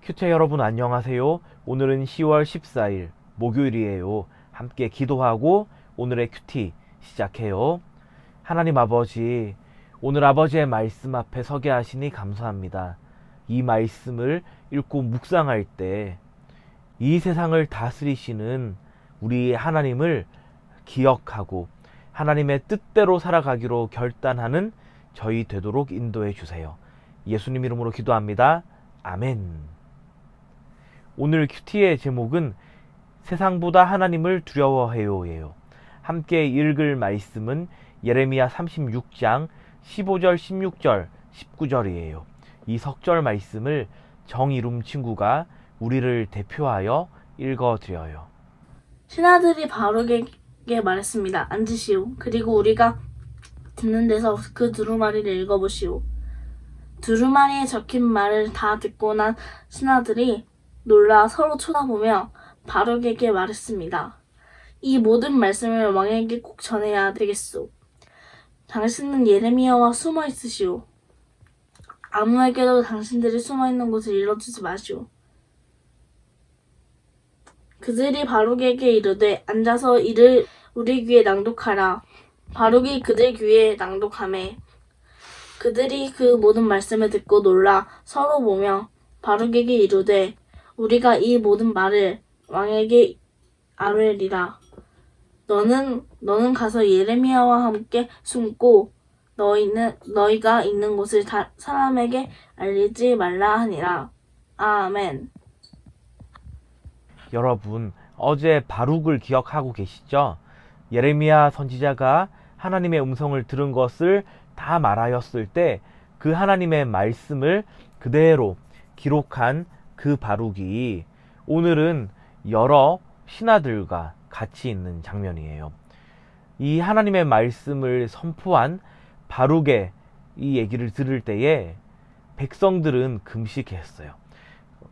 큐체 여러분 안녕하세요. 오늘은 10월 14일 목요일이에요. 함께 기도하고 오늘의 큐티 시작해요. 하나님 아버지, 오늘 아버지의 말씀 앞에 서게 하시니 감사합니다. 이 말씀을 읽고 묵상할 때 이 세상을 다스리시는 우리 하나님을 기억하고 하나님의 뜻대로 살아가기로 결단하는 저희 되도록 인도해 주세요. 예수님 이름으로 기도합니다. 아멘. 오늘 큐티의 제목은 세상보다 하나님을 두려워해요예요. 함께 읽을 말씀은 예레미야 36장 15절, 16절, 19절이에요. 이 석절 말씀을 정이룸 친구가 우리를 대표하여 읽어드려요. 신하들이 바룩에게 말했습니다. 앉으시오. 그리고 우리가 듣는 데서 그 두루마리를 읽어보시오. 두루마리에 적힌 말을 다 듣고 난 신하들이 놀라 서로 쳐다보며 바룩에게 말했습니다. 이 모든 말씀을 왕에게 꼭 전해야 되겠소. 당신은 예레미야와 숨어 있으시오. 아무에게도 당신들이 숨어 있는 곳을 일러주지 마시오. 그들이 바룩에게 이르되 앉아서 이를 우리 귀에 낭독하라. 바룩이 그들 귀에 낭독하매 그들이 그 모든 말씀을 듣고 놀라 서로 보며 바룩에게 이르되 우리가 이 모든 말을 왕에게 아뢰리라. 너는 가서 예레미야와 함께 숨고 너희가 있는 곳을 사람에게 알리지 말라 하니라. 아멘. 여러분, 어제 바룩을 기억하고 계시죠? 예레미야 선지자가 하나님의 음성을 들은 것을 다 말하였을 때 그 하나님의 말씀을 그대로 기록한 그 바룩이 오늘은 여러 신하들과 같이 있는 장면이에요. 이 하나님의 말씀을 선포한 바룩의 이 얘기를 들을 때에 백성들은 금식했어요.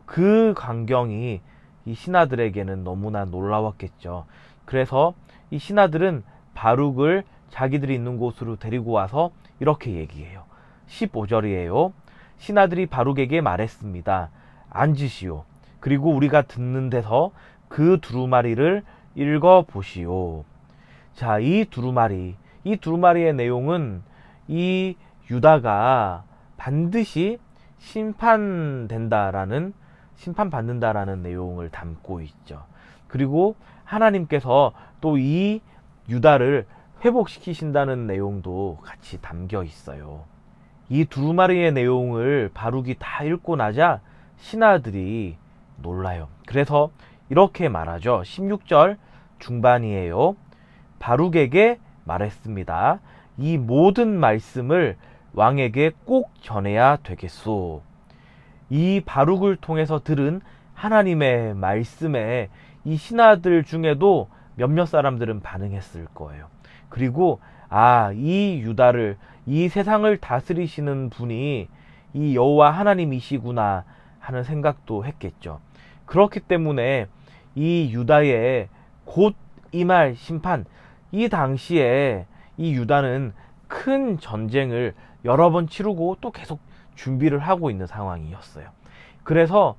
그 광경이 이 신하들에게는 너무나 놀라웠겠죠. 그래서 이 신하들은 바룩을 자기들이 있는 곳으로 데리고 와서 이렇게 얘기해요. 15절이에요. 신하들이 바룩에게 말했습니다. 앉으시오. 그리고 우리가 듣는 데서 그 두루마리를 읽어보시오. 자, 이 두루마리의 내용은 이 유다가 반드시 심판받는다라는 내용을 담고 있죠. 그리고 하나님께서 또 이 유다를 회복시키신다는 내용도 같이 담겨 있어요. 이 두루마리의 내용을 바룩이 다 읽고 나자 신하들이 놀라요. 그래서 이렇게 말하죠. 16절 중반이에요. 바룩에게 말했습니다. 이 모든 말씀을 왕에게 꼭 전해야 되겠소. 이 바룩을 통해서 들은 하나님의 말씀에 이 신하들 중에도 몇몇 사람들은 반응했을 거예요. 그리고 이 유다를, 이 세상을 다스리시는 분이 이 여호와 하나님이시구나 하는 생각도 했겠죠. 그렇기 때문에 이 유다의 곧 임할 심판, 이 당시에 이 유다는 큰 전쟁을 여러 번 치르고 또 계속 준비를 하고 있는 상황이었어요. 그래서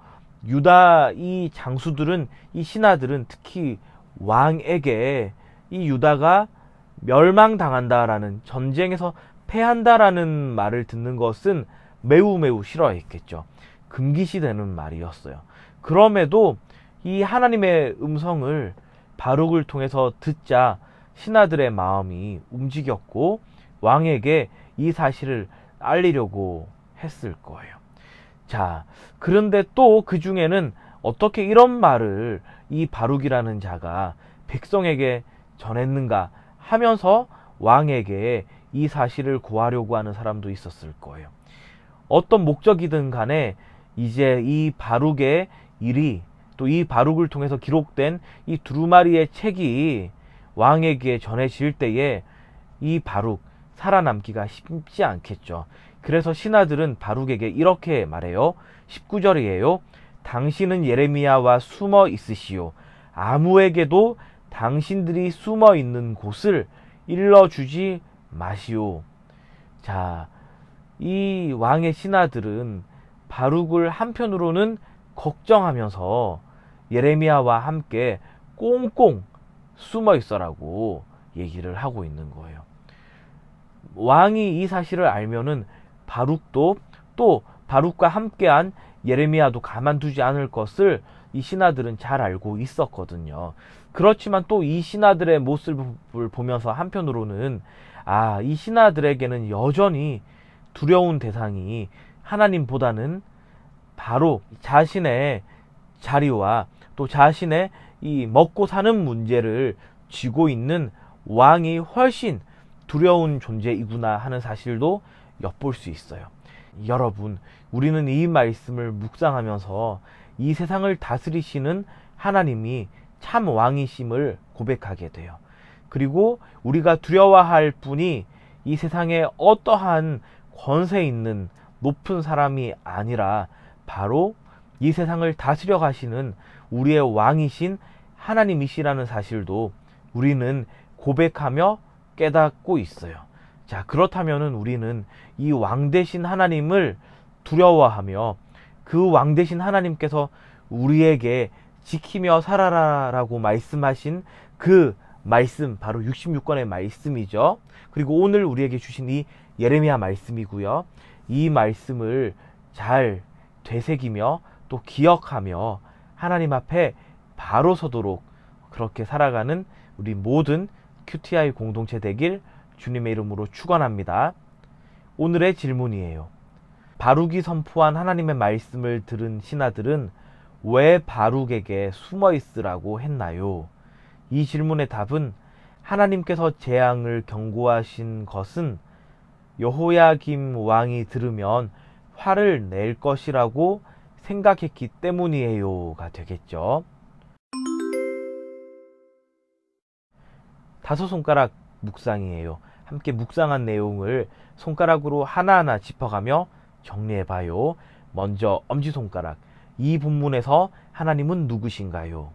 유다 이 장수들은, 이 신하들은 특히 왕에게 이 유다가 멸망당한다라는, 전쟁에서 패한다라는 말을 듣는 것은 매우 싫어했겠죠. 금기시되는 말이었어요. 그럼에도 이 하나님의 음성을 바룩을 통해서 듣자 신하들의 마음이 움직였고 왕에게 이 사실을 알리려고 했을 거예요. 자, 그런데 또 그 중에는 어떻게 이런 말을 이 바룩이라는 자가 백성에게 전했는가 하면서 왕에게 이 사실을 고하려고 하는 사람도 있었을 거예요. 어떤 목적이든 간에 이제 이 바룩의 일이, 또 이 바룩을 통해서 기록된 이 두루마리의 책이 왕에게 전해질 때에 이 바룩 살아남기가 쉽지 않겠죠. 그래서 신하들은 바룩에게 이렇게 말해요. 19절이에요. 당신은 예레미야와 숨어 있으시오. 아무에게도 당신들이 숨어 있는 곳을 일러주지 마시오. 자, 이 왕의 신하들은 바룩을 한편으로는 걱정하면서 예레미야와 함께 꽁꽁 숨어 있어라고 얘기를 하고 있는 거예요. 왕이 이 사실을 알면은 바룩도 또 바룩과 함께한 예레미야도 가만두지 않을 것을 이 신하들은 잘 알고 있었거든요. 그렇지만 또 이 신하들의 모습을 보면서 한편으로는 이 신하들에게는 여전히 두려운 대상이 하나님보다는 바로 자신의 자리와 또 자신의 이 먹고 사는 문제를 쥐고 있는 왕이 훨씬 두려운 존재이구나 하는 사실도 엿볼 수 있어요. 여러분, 우리는 이 말씀을 묵상하면서 이 세상을 다스리시는 하나님이 참 왕이심을 고백하게 돼요. 그리고 우리가 두려워할 분이 이 세상에 어떠한 권세 있는 높은 사람이 아니라 바로 이 세상을 다스려 가시는 우리의 왕이신 하나님이시라는 사실도 우리는 고백하며 깨닫고 있어요. 자, 그렇다면은 우리는 이 왕 되신 하나님을 두려워하며 그 왕 되신 하나님께서 우리에게 지키며 살아라라고 말씀하신 그 말씀, 바로 66권의 말씀이죠. 그리고 오늘 우리에게 주신 이 예레미야 말씀이고요. 이 말씀을 잘 되새기며 또 기억하며 하나님 앞에 바로 서도록 그렇게 살아가는 우리 모든 QTI 공동체 되길 주님의 이름으로 축원합니다. 오늘의 질문이에요. 바룩이 선포한 하나님의 말씀을 들은 신하들은 왜 바룩에게 숨어 있으라고 했나요? 이 질문의 답은 하나님께서 재앙을 경고하신 것은 여호야김 왕이 들으면 화를 낼 것이라고 생각했기 때문이에요가 되겠죠. 5손가락 묵상이에요. 함께 묵상한 내용을 손가락으로 하나하나 짚어가며 정리해봐요. 먼저 엄지손가락. 이 본문에서 하나님은 누구신가요?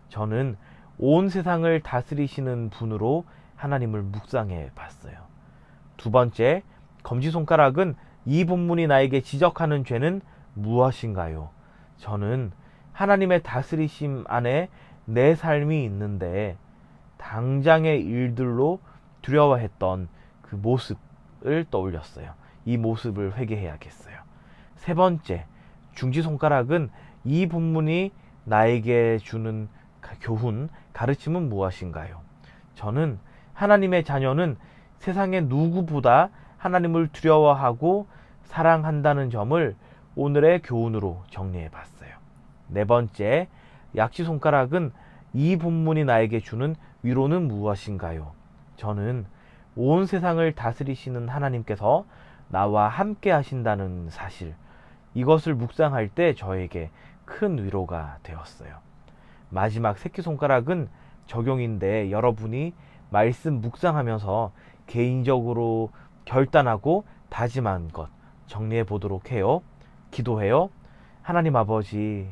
저는 온 세상을 다스리시는 분으로 하나님을 묵상해 봤어요. 두 번째, 검지손가락은 이 본문이 나에게 지적하는 죄는 무엇인가요? 저는 하나님의 다스리심 안에 내 삶이 있는데 당장의 일들로 두려워했던 그 모습을 떠올렸어요. 이 모습을 회개해야겠어요. 세 번째, 중지손가락은 이 본문이 나에게 주는 교훈, 가르침은 무엇인가요? 저는 하나님의 자녀는 세상의 누구보다 하나님을 두려워하고 사랑한다는 점을 오늘의 교훈으로 정리해 봤어요. 네 번째, 약지손가락은 이 본문이 나에게 주는 위로는 무엇인가요? 저는 온 세상을 다스리시는 하나님께서 나와 함께 하신다는 사실, 이것을 묵상할 때 저에게 큰 위로가 되었어요. 마지막 새끼손가락은 적용인데 여러분이 말씀 묵상하면서 개인적으로 결단하고 다짐한 것 정리해 보도록 해요. 기도해요. 하나님 아버지,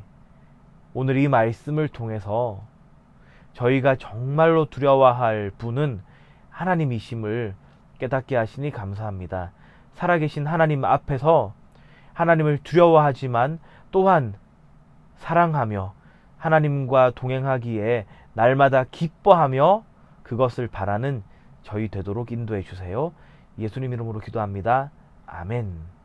오늘 이 말씀을 통해서 저희가 정말로 두려워할 분은 하나님이심을 깨닫게 하시니 감사합니다. 살아계신 하나님 앞에서 하나님을 두려워하지만 또한 사랑하며 하나님과 동행하기에 날마다 기뻐하며 그것을 바라는 저희 되도록 인도해 주세요. 예수님 이름으로 기도합니다. 아멘.